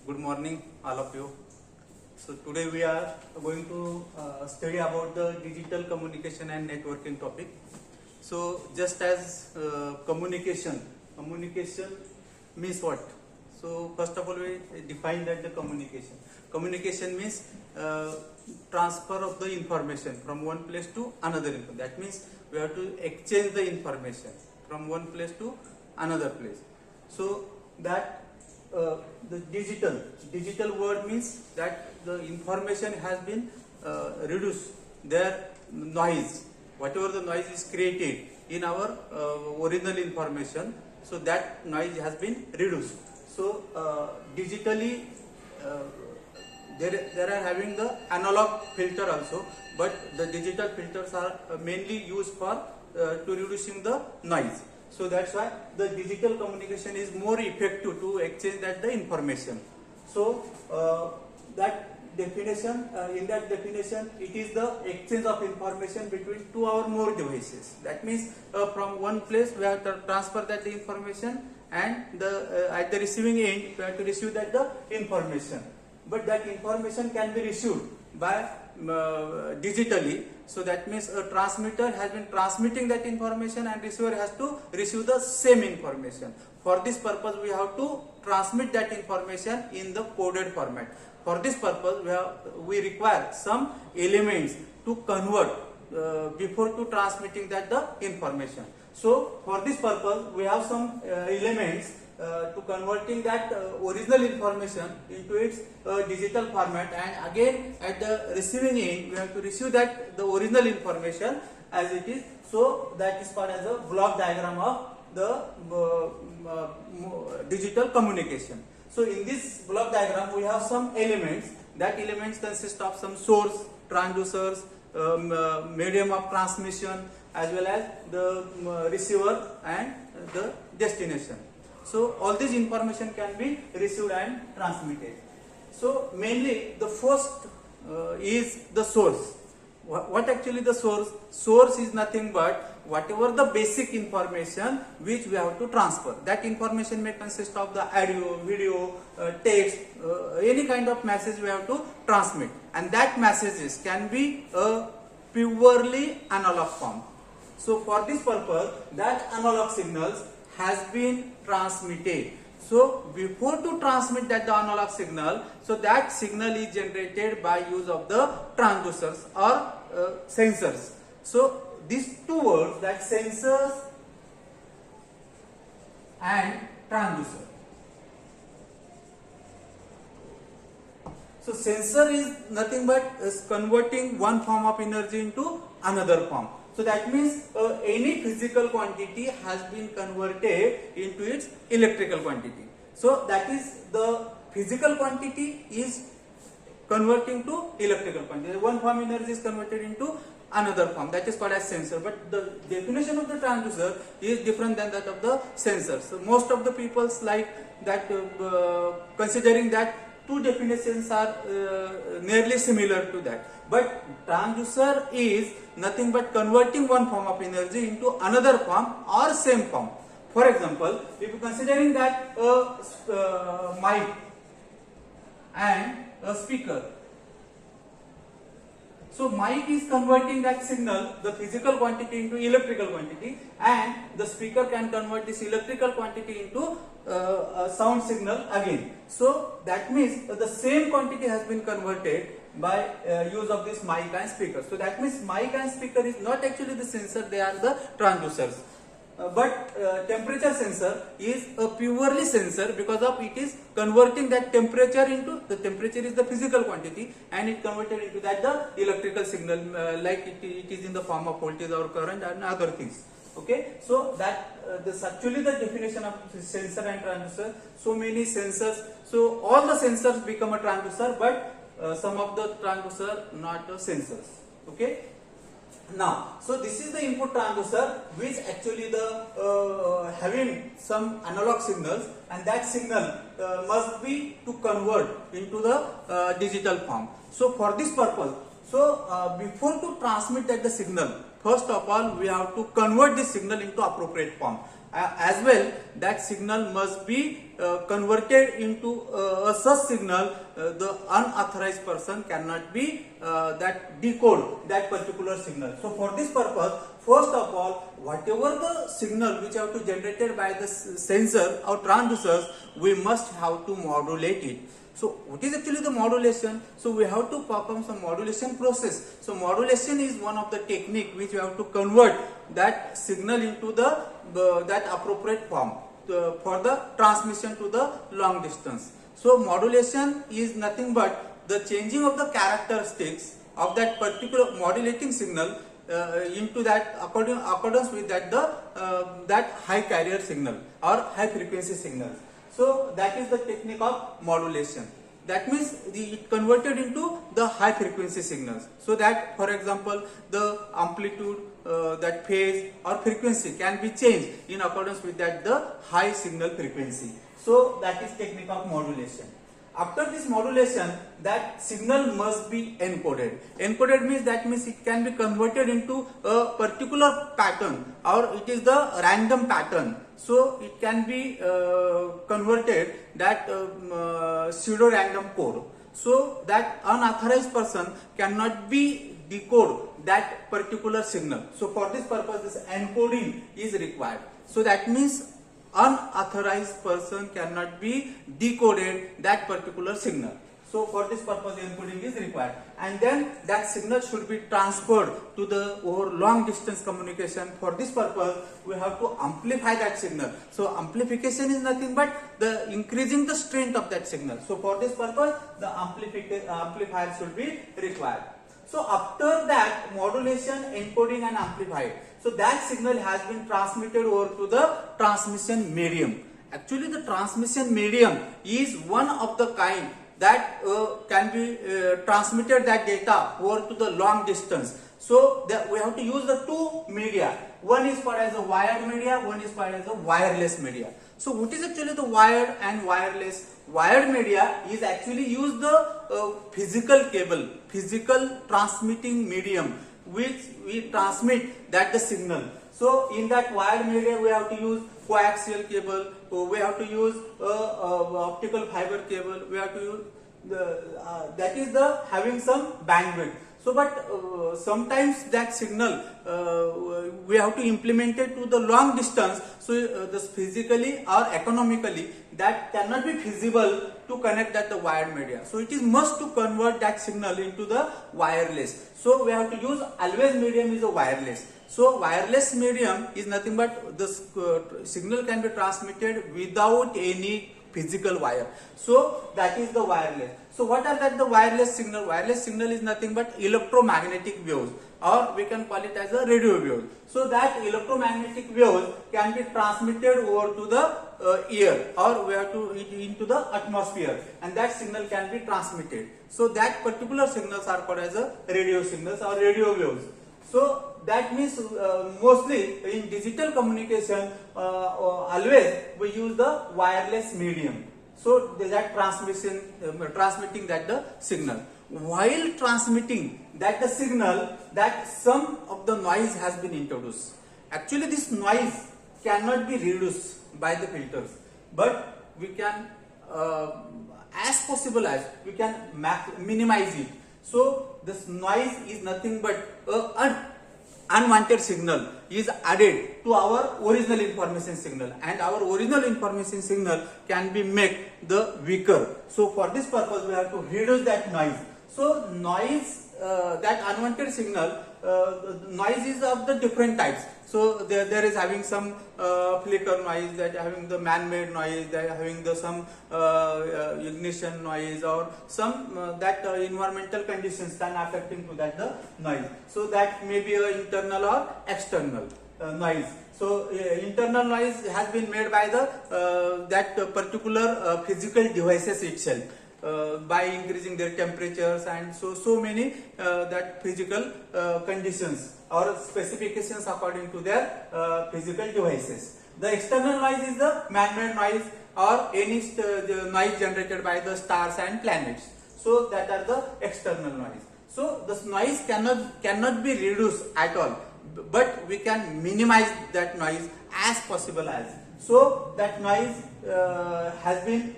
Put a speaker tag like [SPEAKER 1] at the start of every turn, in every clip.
[SPEAKER 1] Good morning, all of you. So today we are going to study about the digital communication and networking topic. So just as communication means what? So first of all we define that the communication means transfer of the information from one place to another. That means we have to exchange the information from one place to another place. So that the digital word means that the information has been reduced, their noise, whatever the noise is created in our original information, so that noise has been reduced. So digitally there are having the analog filter also, but the digital filters are mainly used for to reducing the noise. So that's why the digital communication is more effective to exchange that the information. So that definition, in that definition, it is the exchange of information between two or more devices. That means from one place we have to transfer that the information, and the at the receiving end we have to receive that the information. But that information can be received by digitally. So that means a transmitter has been transmitting that information and receiver has to receive the same information. For this purpose we have to transmit that information in the coded format. For this purpose we require some elements to convert before to transmitting that the information. So for this purpose we have some elements to converting that original information into its digital format, and again at the receiving end we have to receive that the original information as it is. So that is called as a block diagram of the digital communication. So in this block diagram we have some elements. That elements consist of some source, transducers, medium of transmission, as well as the receiver and the destination. So all this information can be received and transmitted. So mainly the first is the source. What actually the source? Source is nothing but whatever the basic information which we have to transfer. That information may consist of the audio, video, text, any kind of message we have to transmit, and that messages can be a purely analog form. So for this purpose that analog signals has been transmitted. So before to transmit that the analog signal, so that signal is generated by use of the transducers or sensors. So these two words, that sensors and transducer. So sensor is nothing but is converting one form of energy into another form. So that means any physical quantity has been converted into its electrical quantity. So that is the physical quantity is converting to electrical quantity. One form energy is converted into another form. That is called as sensor. But the definition of the transducer is different than that of the sensor. So most of the people like that considering that two definitions are nearly similar to that. But transducer is nothing but converting one form of energy into another form or same form. For example, if you considering that a mic and a speaker. So mic is converting that signal, the physical quantity, into electrical quantity, and the speaker can convert this electrical quantity into a sound signal again. So that means the same quantity has been converted by use of this mic and speaker. So that means mic and speaker is not actually the sensor, they are the transducers. But temperature sensor is a purely sensor because of it is converting that temperature into, the temperature is the physical quantity and it converted into that the electrical signal, like it is in the form of voltage or current and other things. Okay, so that this actually the definition of sensor and transducer. So many sensors, so all the sensors become a transducer, but some of the transducer not sensors. Okay. Now, so this is the input transducer which actually the having some analog signals, and that signal must be to convert into the digital form. So for this purpose, so before to transmit that the signal, first of all we have to convert this signal into appropriate form, as well that signal must be converted into a such signal the unauthorized person cannot be that decode that particular signal. So for this purpose, first of all, whatever the signal which have to generated by the sensor or transducers, we must have to modulate it. So what is actually the modulation? So we have to perform some modulation process. So modulation is one of the technique which we have to convert that signal into the that appropriate form for the transmission to the long distance. So modulation is nothing but the changing of the characteristics of that particular modulating signal into that accordance with that that high carrier signal or high frequency signal. So that is the technique of modulation. That means it converted into the high frequency signals. So that, for example, the amplitude, that phase or frequency can be changed in accordance with that the high signal frequency. So that is technique of modulation. After this modulation, that signal must be encoded. Encoded means that means it can be converted into a particular pattern, or it is the random pattern. So it can be converted that pseudo random code. So that unauthorized person cannot be decode that particular signal. So for this purpose, this encoding is required. So that means unauthorized person cannot be decoded that particular signal. So for this purpose, encoding is required, and then that signal should be transferred to the over long distance communication. For this purpose, we have to amplify that signal. So amplification is nothing but the increasing the strength of that signal. So for this purpose, the amplifier should be required. So after that modulation, encoding and amplified, so that signal has been transmitted over to the transmission medium. Actually, the transmission medium is one of the kind that can be transmitted that data over to the long distance. So we have to use the two media. One is called as a wired media, one is called as a wireless media. So what is actually the wired and wireless? Wired media is actually use the physical cable, physical transmitting medium, which we transmit that the signal. So in that wired media, we have to use coaxial cable, we have to use optical fiber cable, we have to use that is the having some bandwidth. So but sometimes that signal we have to implement it to the long distance. So this physically or economically that cannot be feasible to connect that the wired media. So it is must to convert that signal into the wireless. So we have to use always medium is a wireless. So wireless medium is nothing but the signal can be transmitted without any physical wire. So that is the wireless. So what are that the wireless signal? Wireless signal is nothing but electromagnetic waves, or we can call it as a radio wave. So that electromagnetic waves can be transmitted over to the air, or we have to into the atmosphere, and that signal can be transmitted. So that particular signals are called as a radio signals or radio waves. So that means mostly in digital communication always we use the wireless medium. So that transmission transmitting that the signal. While transmitting that the signal, that some of the noise has been introduced. Actually this noise cannot be reduced by the filters, but we can as possible as we can minimize it. So this noise is nothing but unwanted signal is added to our original information signal, and our original information signal can be made the weaker. So for this purpose we have to reduce that noise. So noise, that unwanted signal, noise is of the different types. So there is having some flicker noise, that having the man-made noise, that having the some ignition noise, or some that environmental conditions can affecting to that the noise. So that may be internal or external noise. So internal noise has been made by the that particular physical devices itself. By increasing their temperatures and so many that physical conditions or specifications according to their physical devices. The external noise is the man-made noise or any the noise generated by the stars and planets. So that are the external noise. So this noise cannot be reduced at all but we can minimize that noise as possible as. So that noise has been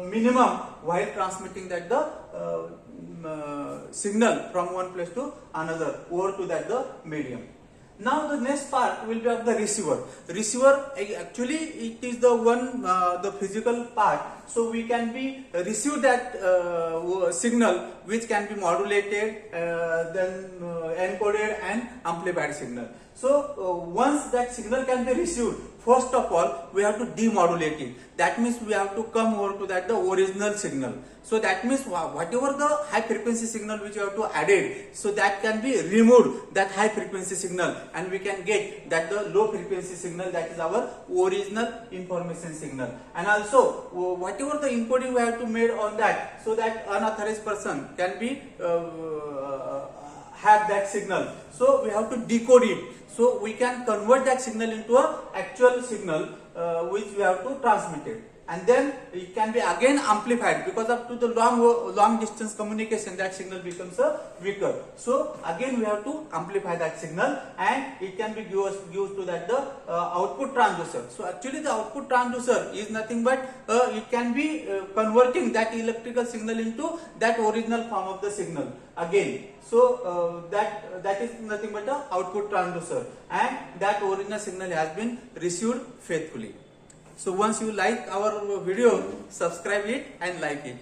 [SPEAKER 1] minimum while transmitting that the signal from one place to another over to that the medium. Now the next part will be of the receiver. Receiver, actually it is the one the physical part. So we can be receive that signal which can be modulated, then encoded and amplified signal. So once that signal can be received, first of all we have to demodulate it. That means we have to come over to that the original signal. So that means whatever the high frequency signal which you have to added, so that can be removed, that high frequency signal, and we can get that the low frequency signal, that is our original information signal. And also whatever the encoding we have to make on that, so that unauthorized person can be have that signal. So we have to decode it. So we can convert that signal into a actual signal which we have to transmit it. And then it can be again amplified, because up to the long distance communication that signal becomes weaker. So again we have to amplify that signal, and it can be used to that the output transducer. So actually the output transducer is nothing but it can be converting that electrical signal into that original form of the signal again. So that is nothing but the output transducer, and that original signal has been received faithfully. So once you like our video, subscribe it and like it.